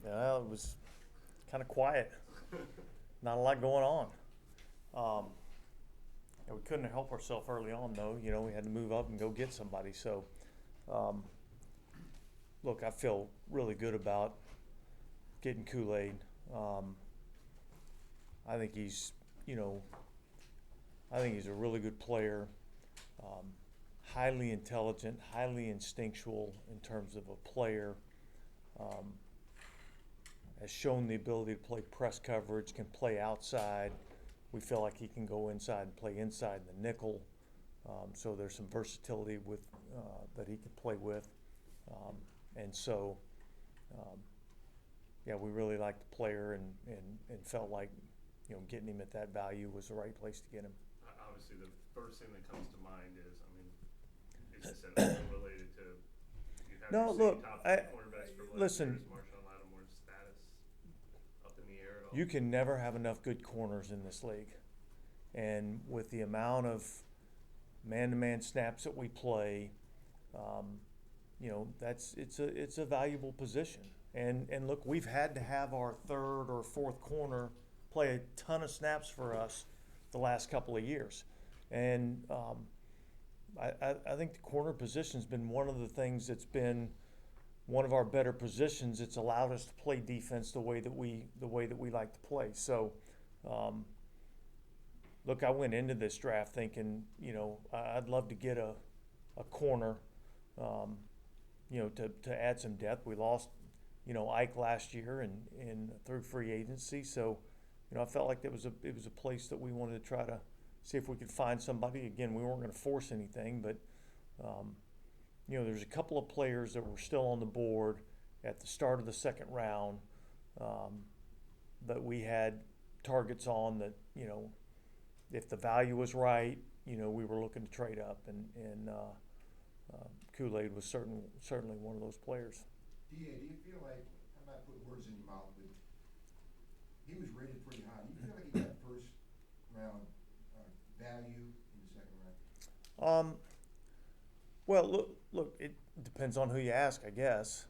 Yeah, it was kind of quiet. Not a lot going on. Um, yeah, we couldn't help ourselves early on, though. We had to move up and go get somebody. So, um, look, I feel really good about getting Kool-Aid. Um, I think he's, you know, I think he's a really good player. Um, Highly intelligent, highly instinctual in terms of a player. Um, has shown the ability to play press coverage, can play outside. We feel like he can go inside and play inside in the nickel. So there's some versatility with that he can play with. Um, and so, um, yeah, we really liked the player and felt like, getting him at that value was the right place to get him. Obviously, the first thing that comes to mind is, is this at all related to you have No, your look, top I, cornerbacks for last listen, year's Marshon Lattimore's status up in the air at all? you can never have enough good corners in this league. And with the amount of man-to-man snaps that we play, um, it's a valuable position. And look, we've had to have our third or fourth corner play a ton of snaps for us the last couple of years. And I think the corner position's been one of the things that's been one of our better positions. It's allowed us to play defense the way that we like to play. So, look, I went into this draft thinking, I'd love to get a corner, to add some depth. We lost, Ike last year and through free agency. So, I felt like it was a place that we wanted to try to see if we could find somebody. Again, we weren't going to force anything, but there's a couple of players that were still on the board at the start of the second round that we had targets on that, if the value was right, we were looking to trade up, and Kool-Aid was certainly one of those players. DA, do you feel like, I'm not putting words in your mouth, but he was rated pretty high. Do you feel like he got first round value in the second round? Well, look, it depends on who you ask, I guess.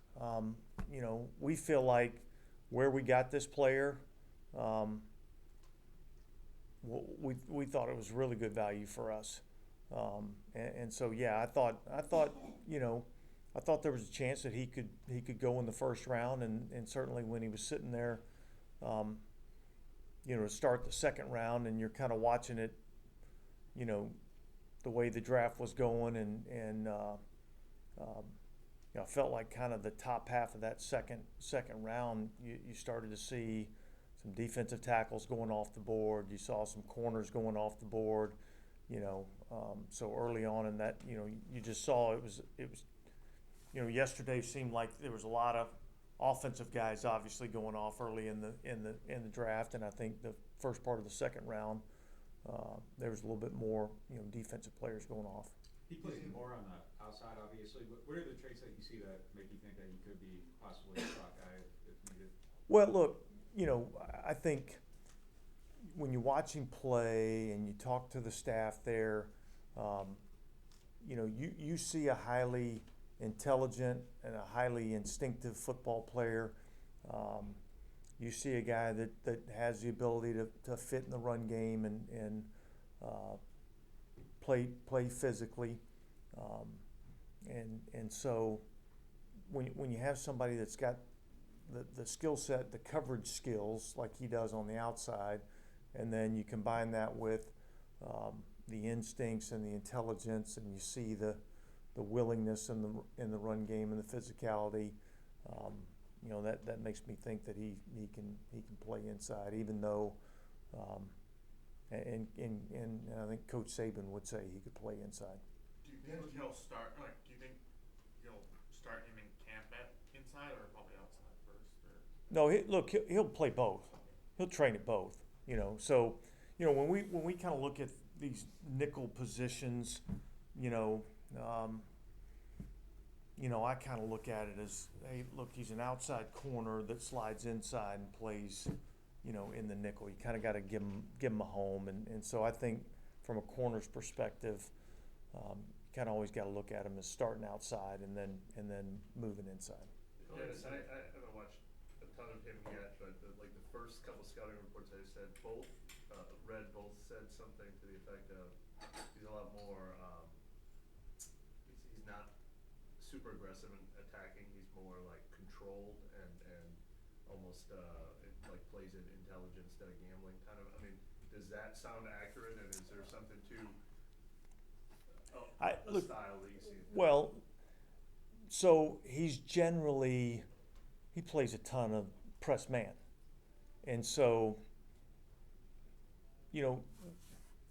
We feel like where we got this player, we thought it was really good value for us. And so, yeah, I thought there was a chance that he could go in the first round, and certainly when he was sitting there, to start the second round, and you're kind of watching it, the way the draft was going, and I felt like kind of the top half of that second round, you started to see some defensive tackles going off the board. You saw some corners going off the board. So early on in that, you just saw it was. Yesterday seemed like there was a lot of offensive guys obviously going off early in the draft, and I think the first part of the second round, there was a little bit more, defensive players going off. He plays more on the outside, obviously. What are the traits that you see that make you think that he could be possibly a slot guy if needed? Well, look, I think when you watch him play and you talk to the staff there, you see a highly intelligent and a highly instinctive football player. You see a guy that has the ability to fit in the run game and play physically. And so when you have somebody that's got the skill set, the coverage skills like he does on the outside, and then you combine that with the instincts and the intelligence, and you see the willingness in the run game and the physicality, that makes me think that he can play inside, even though and I think Coach Saban would say he could play inside. Do you think he'll start? Do you think he'll start him in camp at inside or probably outside first? Or? No, he'll play both. He'll train at both. So when we kind of look at these nickel positions, I kind of look at it as, hey, look, he's an outside corner that slides inside and plays, in the nickel. You kind of got to give him a home, and so I think from a corner's perspective, you kind of always got to look at him as starting outside and then moving inside. Dennis, I haven't watched a ton of him yet, but like the first couple scouting reports I said, both said something to the effect of he's a lot more. He's not super aggressive in attacking. He's more like controlled and almost like plays it intelligent instead of gambling kind of. I mean, does that sound accurate? And is there something to a style that you see? Well, so he plays a ton of press man, and so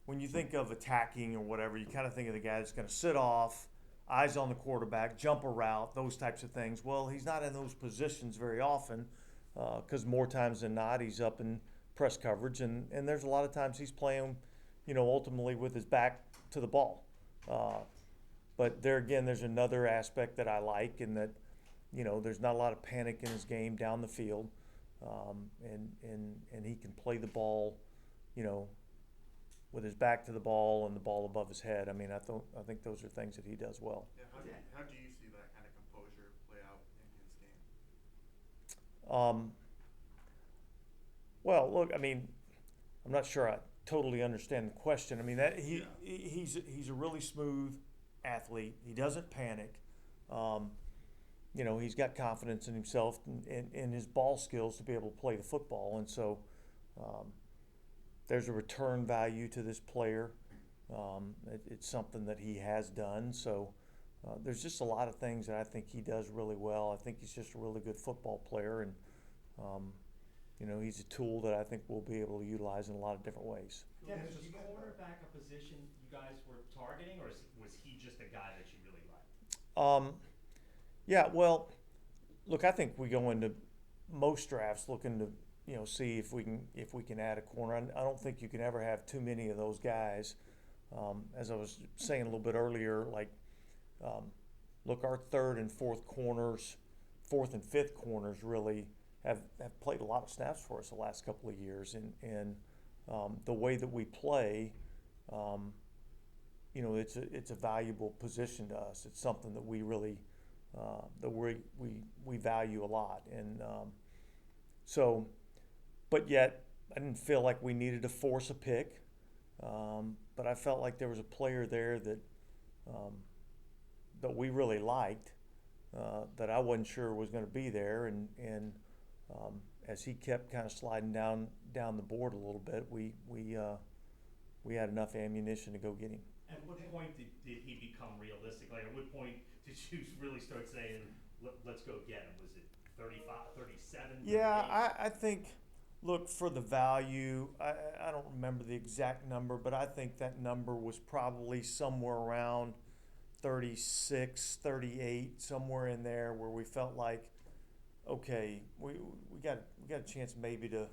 when you think of attacking or whatever, you kind of think of the guy that's going to sit off, eyes on the quarterback, jump a route, those types of things. Well, he's not in those positions very often because more times than not, he's up in press coverage, and there's a lot of times he's playing, ultimately with his back to the ball. But there again, there's another aspect that I like in that, there's not a lot of panic in his game down the field, and he can play the ball, with his back to the ball and the ball above his head. I mean, I think those are things that he does well. Yeah, how do you see that kind of composure play out in his game? Well, look, I mean, I'm not sure I totally understand the question. I mean, he's a really smooth athlete. He doesn't panic. He's got confidence in himself and his ball skills to be able to play the football, and so there's a return value to this player. It's something that he has done. So there's just a lot of things that I think he does really well. I think he's just a really good football player, and he's a tool that I think we'll be able to utilize in a lot of different ways. Dennis, was cornerback a position you guys were targeting, or was he just a guy that you really liked? Yeah, well, look, I think we go into most drafts looking to see if we can add a corner. I don't think you can ever have too many of those guys. As I was saying a little bit earlier, look, our third and fourth and fifth corners really have played a lot of snaps for us the last couple of years, and the way that we play, it's a valuable position to us. It's something that we really we value a lot, and so. But yet, I didn't feel like we needed to force a pick. But I felt like there was a player there that we really liked, that I wasn't sure was going to be there. And as he kept kind of sliding down the board a little bit, we had enough ammunition to go get him. At what point did he become realistic? Like, at what point did you really start saying, let's go get him? Was it 35, 37? Yeah, I think... Look, for the value, I don't remember the exact number, but I think that number was probably somewhere around 36, 38, somewhere in there, where we felt like, okay, we got a chance maybe to,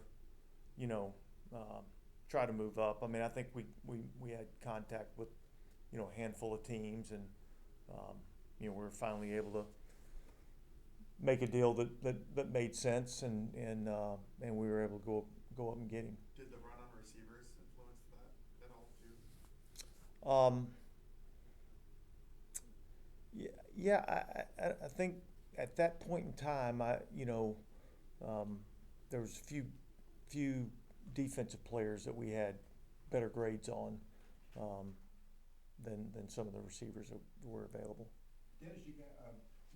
try to move up. I mean, I think we had contact with, a handful of teams, and we were finally able to make a deal that made sense, and we were able to go up and get him. Did the run on receivers influence that at all too? I think at that point in time, there was a few defensive players that we had better grades on than some of the receivers that were available. Dennis,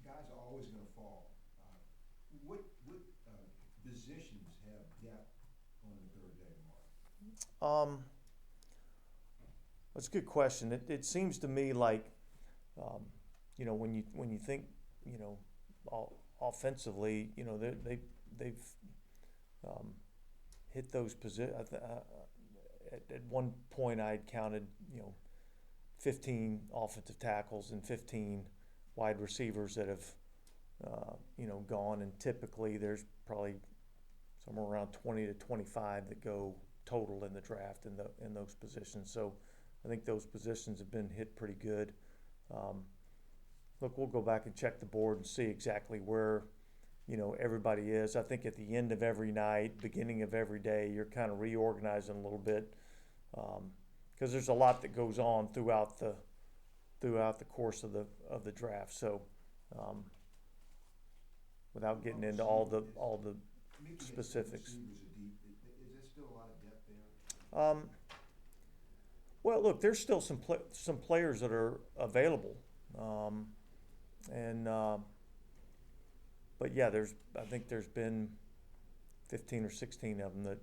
guys are always going to fall. What positions have depth on the third day tomorrow? That's a good question. It seems to me like, when you think, offensively, they've hit those positions. At one point, I had counted, 15 offensive tackles and 15 wide receivers that have gone, and typically there's probably somewhere around 20 to 25 that go total in the draft in those positions. So I think those positions have been hit pretty good. Look, we'll go back and check the board and see exactly where everybody is. I think at the end of every night, beginning of every day, you're kind of reorganizing a little bit, because there's a lot that goes on throughout the course of the draft. So without getting into all the Mickey has specifics. receivers are deep. Is there still a lot of depth there? Well, look, there's still some players that are available, but yeah, I think there's been 15 or 16 of them that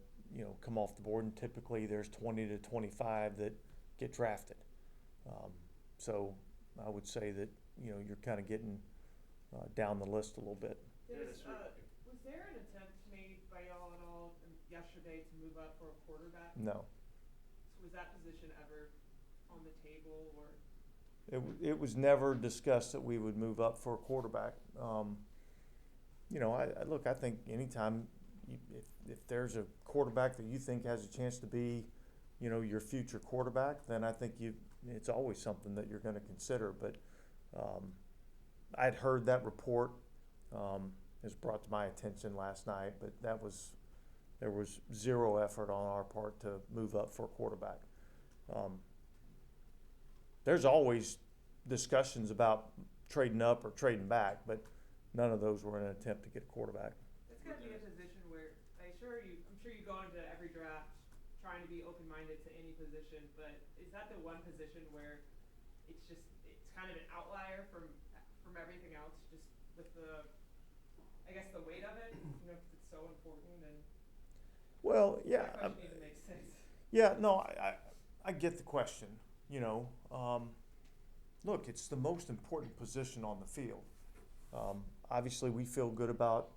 come off the board, and typically there's 20 to 25 that get drafted. So I would say that you're kind of getting down the list a little bit. Was there an attempt made by y'all at all yesterday to move up for a quarterback? No. So was that position ever on the table, or? It was never discussed that we would move up for a quarterback. I think anytime if there's a quarterback that you think has a chance to be, your future quarterback, then I think it's always something that you're going to consider. But I'd heard that report. It was brought to my attention last night, but there was zero effort on our part to move up for a quarterback. There's always discussions about trading up or trading back, but none of those were in an attempt to get a quarterback. It's going to be a position where I'm sure you go into every draft trying to be open-minded to any position, but is that the one position where it's kind of an outlier from everything else, just with the weight of it, because it's so important? And Well, yeah. that question even makes sense. Yeah, no, I get the question. Look, it's the most important position on the field. Obviously, we feel good about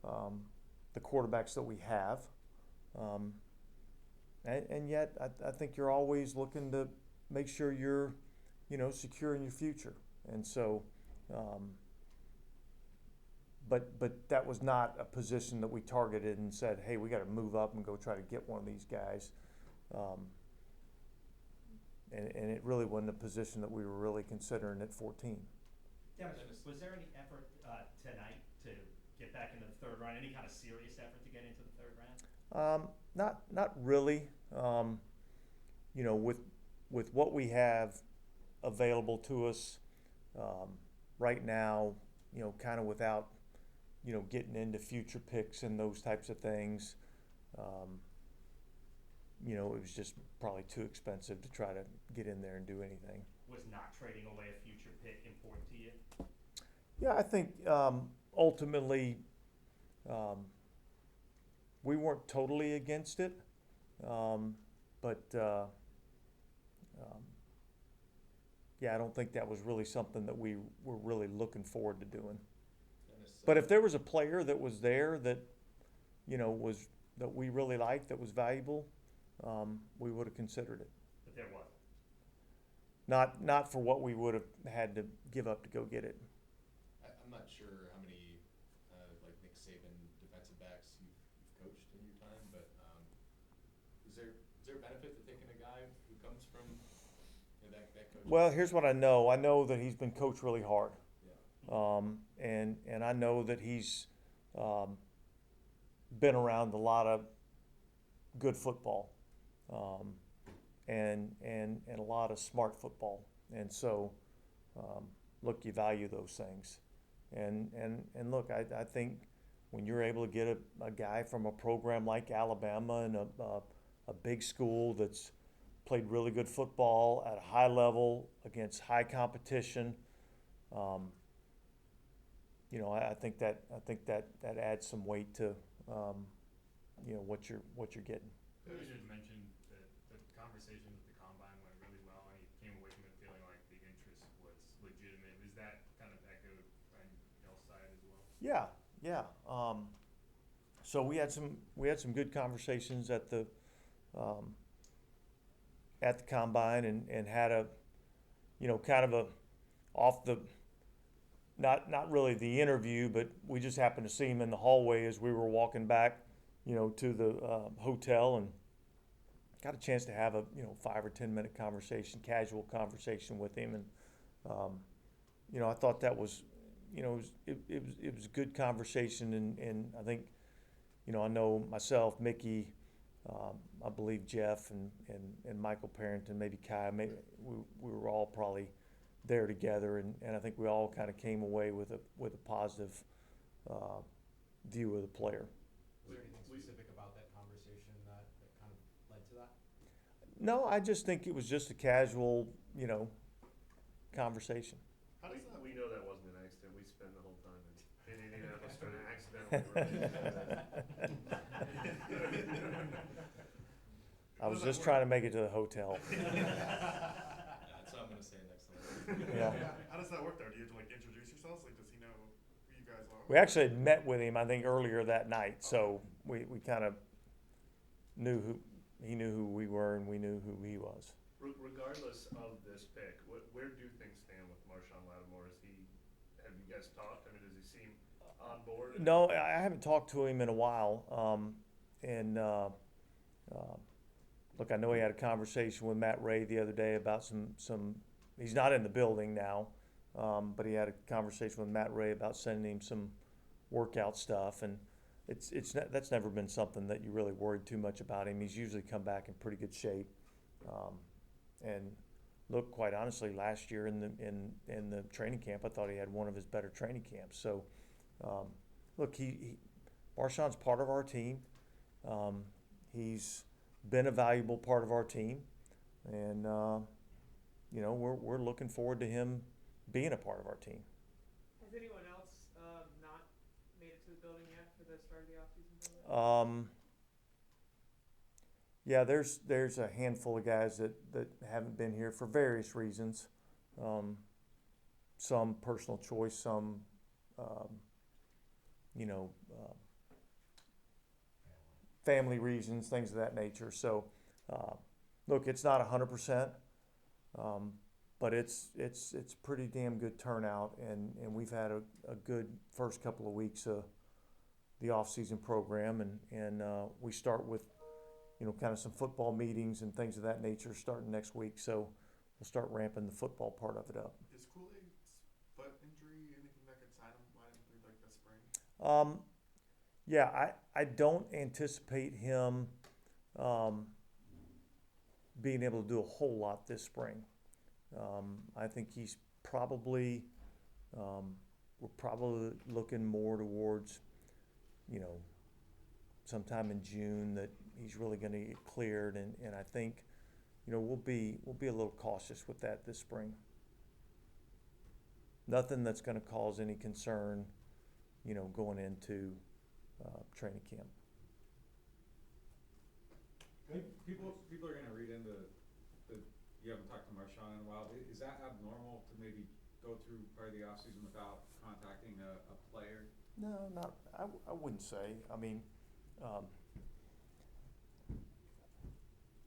the quarterbacks that we have, and yet I think you're always looking to make sure you're, secure in your future. And so, but that was not a position that we targeted and said, hey, we got to move up and go try to get one of these guys. And it really wasn't a position that we were really considering at 14. Yeah, was there any effort tonight to get back into the third round? Any kind of serious effort to get into the third round? Not really. With what we have available to us right now, kind of without getting into future picks and those types of things. It was just probably too expensive to try to get in there and do anything. Was not trading away a future pick important to you? Yeah, I think ultimately we weren't totally against it, but yeah, I don't think that was really something that we were really looking forward to doing. But if there was a player that was there that that we really liked, that was valuable, we would have considered it. But there wasn't. Not for what we would have had to give up to go get it. I'm not sure how many like Nick Saban defensive backs you've coached in your time, but is there a benefit to taking a guy who comes from that coach? Well, here's what I know. I know that he's been coached really hard, Yeah. and I know that he's been around a lot of good football, and a lot of smart football, and so look, you value those things, and look, I think when you're able to get a guy from a program like Alabama and a big school that's played really good football at a high level against high competition, I think that adds some weight to what you're getting. You just mentioned that the conversation with the combine went really well, and he came away from it feeling like the interest was legitimate. Was that kind of echoed on y'all's side as well? Yeah. So we had some good conversations at the combine, and had a kind of a off the not really the interview, but we just happened to see him in the hallway as we were walking back to the hotel, and got a chance to have a 5 or 10 minute conversation, casual conversation with him, and I thought that was it was a good conversation, and I think I know myself, Mickey, I believe Jeff and Michael Parrington, maybe Kai, maybe we were all probably there together, and I think we all kind of came away with a positive view of the player. Was there anything specific about that conversation that kind of led to that? No, I just think it was just a casual, conversation. How does that? We know that wasn't an accident. We spent the whole time in Indianapolis trying to accidentally. I was just trying to make it to the hotel. That's what I'm gonna say next time. Yeah. How does that work though? Do you like introduce yourselves? Like, does he know who you guys are? We actually had met with him, I think, earlier that night, so we kind of knew he knew who we were and we knew who he was. Regardless of this pick, where do things stand with Marshon Lattimore? Have you guys talked? I mean, does he seem on board? No, I haven't talked to him in a while. Look, I know he had a conversation with Matt Ray the other day about some. He's not in the building now, but he had a conversation with Matt Ray about sending him some workout stuff, and that's never been something that you really worried too much about him. He's usually come back in pretty good shape. And look, quite honestly, last year in the training camp, I thought he had one of his better training camps. So, look, Marshon's part of our team. He's been a valuable part of our team, and we're looking forward to him being a part of our team. Has anyone else not made it to the building yet for the start of the offseason? Yeah, there's a handful of guys that haven't been here for various reasons. Some personal choice, some family reasons, things of that nature. So, look, it's not 100%, but it's pretty damn good turnout, and we've had a good first couple of weeks of the off-season program, and we start with kind of some football meetings and things of that nature starting next week. So we'll start ramping the football part of it up. Is Kool-Aid's foot injury anything that could sign him through like the spring? Yeah, I don't anticipate him being able to do a whole lot this spring. I think he's probably we're probably looking more towards sometime in June that he's really going to get cleared, and I think we'll be a little cautious with that this spring. Nothing that's going to cause any concern going into training camp. People are going to read into the you haven't talked to Marshon in a while. Is that abnormal to maybe go through part of the offseason without contacting a player? No, not. I wouldn't say. I mean,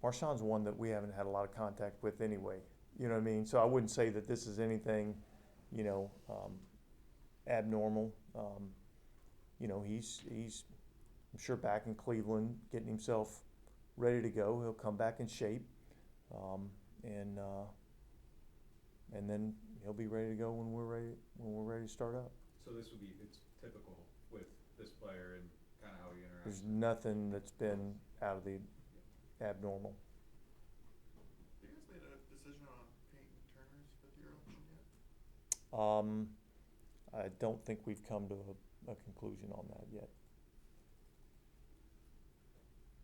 Marshon's one that we haven't had a lot of contact with anyway. You know what I mean? So I wouldn't say that this is anything, abnormal. He's I'm sure back in Cleveland getting himself ready to go. He'll come back in shape, and then he'll be ready to go when we're ready to start up. So it's typical with this player and kind of how he interacts. There's nothing that's been out of the abnormal. You guys made a decision on Peyton Turner's fifth-year option yet? I don't think we've come to a conclusion on that yet.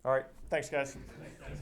All right, thanks, guys. Thanks,